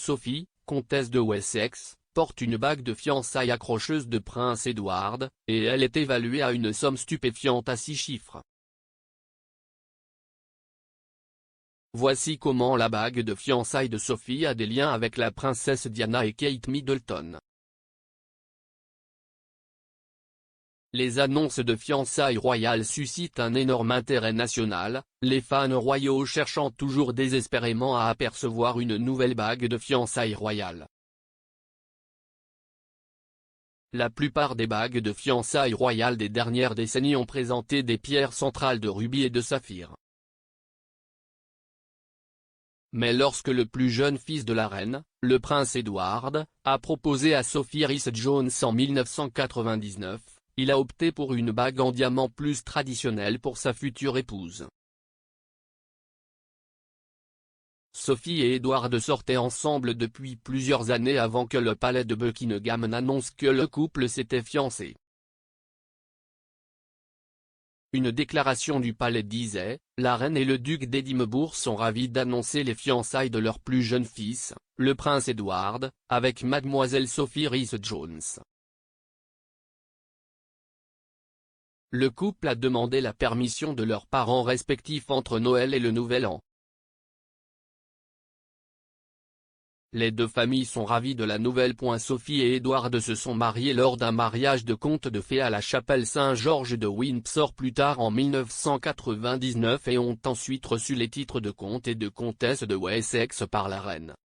Sophie, comtesse de Wessex, porte une bague de fiançailles accrocheuse de Prince Edward, et elle est évaluée à une somme stupéfiante à 6 chiffres. Voici comment la bague de fiançailles de Sophie a des liens avec la princesse Diana et Kate Middleton. Les annonces de fiançailles royales suscitent un énorme intérêt national, les fans royaux cherchant toujours désespérément à apercevoir une nouvelle bague de fiançailles royales. La plupart des bagues de fiançailles royales des dernières décennies ont présenté des pierres centrales de rubis et de saphir. Mais lorsque le plus jeune fils de la reine, le prince Edward, a proposé à Sophie Rhys-Jones en 1999, il a opté pour une bague en diamant plus traditionnelle pour sa future épouse. Sophie et Edward sortaient ensemble depuis plusieurs années avant que le palais de Buckingham n'annonce que le couple s'était fiancé. Une déclaration du palais disait « La reine et le duc d'Édimbourg sont ravis d'annoncer les fiançailles de leur plus jeune fils, le prince Edward, avec mademoiselle Sophie Rhys-Jones. » Le couple a demandé la permission de leurs parents respectifs entre Noël et le Nouvel An. Les deux familles sont ravies de la nouvelle. Sophie et Edward se sont mariés lors d'un mariage de conte de fées à la chapelle Saint-Georges de Windsor plus tard en 1999 et ont ensuite reçu les titres de comte et de comtesse de Wessex par la reine.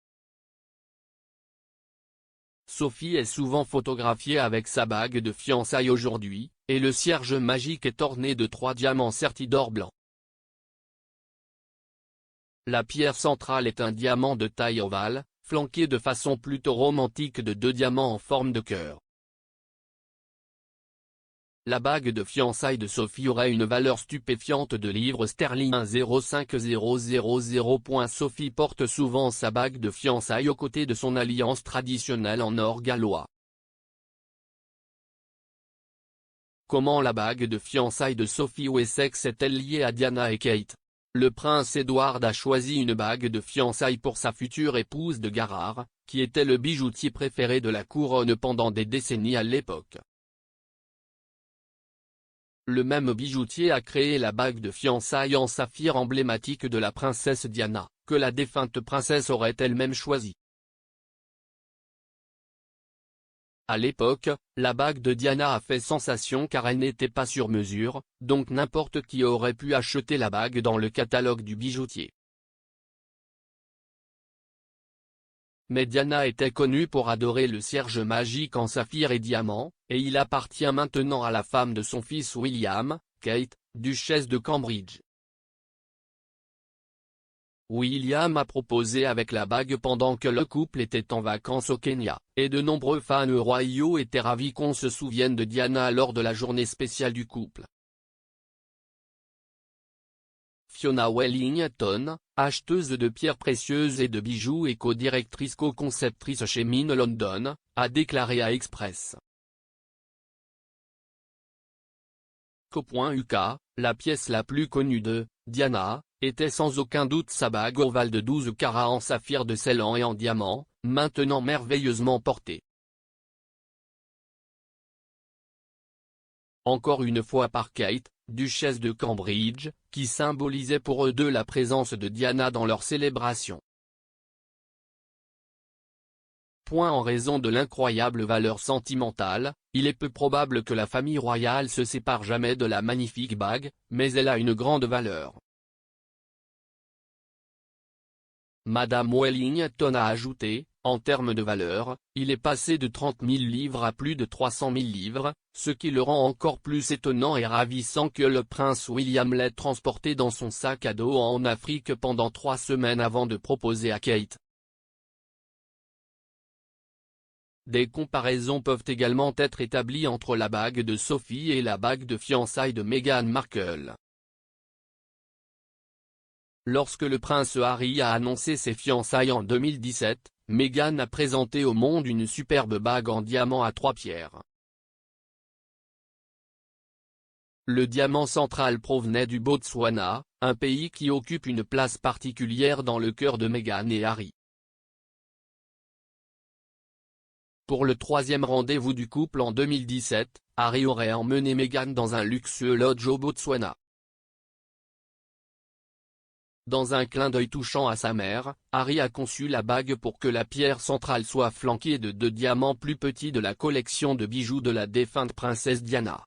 Sophie est souvent photographiée avec sa bague de fiançailles aujourd'hui, et le cierge magique est orné de 3 diamants sertis d'or blanc. La pierre centrale est un diamant de taille ovale, flanqué de façon plutôt romantique de 2 diamants en forme de cœur. La bague de fiançailles de Sophie aurait une valeur stupéfiante de livres sterling 1,05000. Sophie porte souvent sa bague de fiançailles aux côtés de son alliance traditionnelle en or gallois. Comment la bague de fiançailles de Sophie Wessex est-elle liée à Diana et Kate? Le prince Edward a choisi une bague de fiançailles pour sa future épouse de Garrard, qui était le bijoutier préféré de la couronne pendant des décennies à l'époque. Le même bijoutier a créé la bague de fiançailles en saphir emblématique de la princesse Diana, que la défunte princesse aurait elle-même choisie. À l'époque, la bague de Diana a fait sensation car elle n'était pas sur mesure, donc n'importe qui aurait pu acheter la bague dans le catalogue du bijoutier. Mais Diana était connue pour adorer le cierge magique en saphir et diamant, et il appartient maintenant à la femme de son fils William, Kate, duchesse de Cambridge. William a proposé avec la bague pendant que le couple était en vacances au Kenya, et de nombreux fans royaux étaient ravis qu'on se souvienne de Diana lors de la journée spéciale du couple. Fiona Wellington, acheteuse de pierres précieuses et de bijoux et co-directrice-co-conceptrice chez Mine London, a déclaré à Express. .uk, la pièce la plus connue de Diana était sans aucun doute sa bague ovale de 12 carats en saphir de Ceylan et en diamant, maintenant merveilleusement portée. Encore une fois par Kate, duchesse de Cambridge, qui symbolisait pour eux deux la présence de Diana dans leur célébration. En raison de l'incroyable valeur sentimentale, il est peu probable que la famille royale se sépare jamais de la magnifique bague, mais elle a une grande valeur. Madame Wellington a ajouté, en termes de valeur, il est passé de 30 000 livres à plus de 300 000 livres, ce qui le rend encore plus étonnant et ravissant que le prince William l'ait transporté dans son sac à dos en Afrique pendant 3 semaines avant de proposer à Kate. Des comparaisons peuvent également être établies entre la bague de Sophie et la bague de fiançailles de Meghan Markle. Lorsque le prince Harry a annoncé ses fiançailles en 2017, Meghan a présenté au monde une superbe bague en diamant à 3 pierres. Le diamant central provenait du Botswana, un pays qui occupe une place particulière dans le cœur de Meghan et Harry. Pour le troisième rendez-vous du couple en 2017, Harry aurait emmené Meghan dans un luxueux lodge au Botswana. Dans un clin d'œil touchant à sa mère, Harry a conçu la bague pour que la pierre centrale soit flanquée de 2 diamants plus petits de la collection de bijoux de la défunte princesse Diana.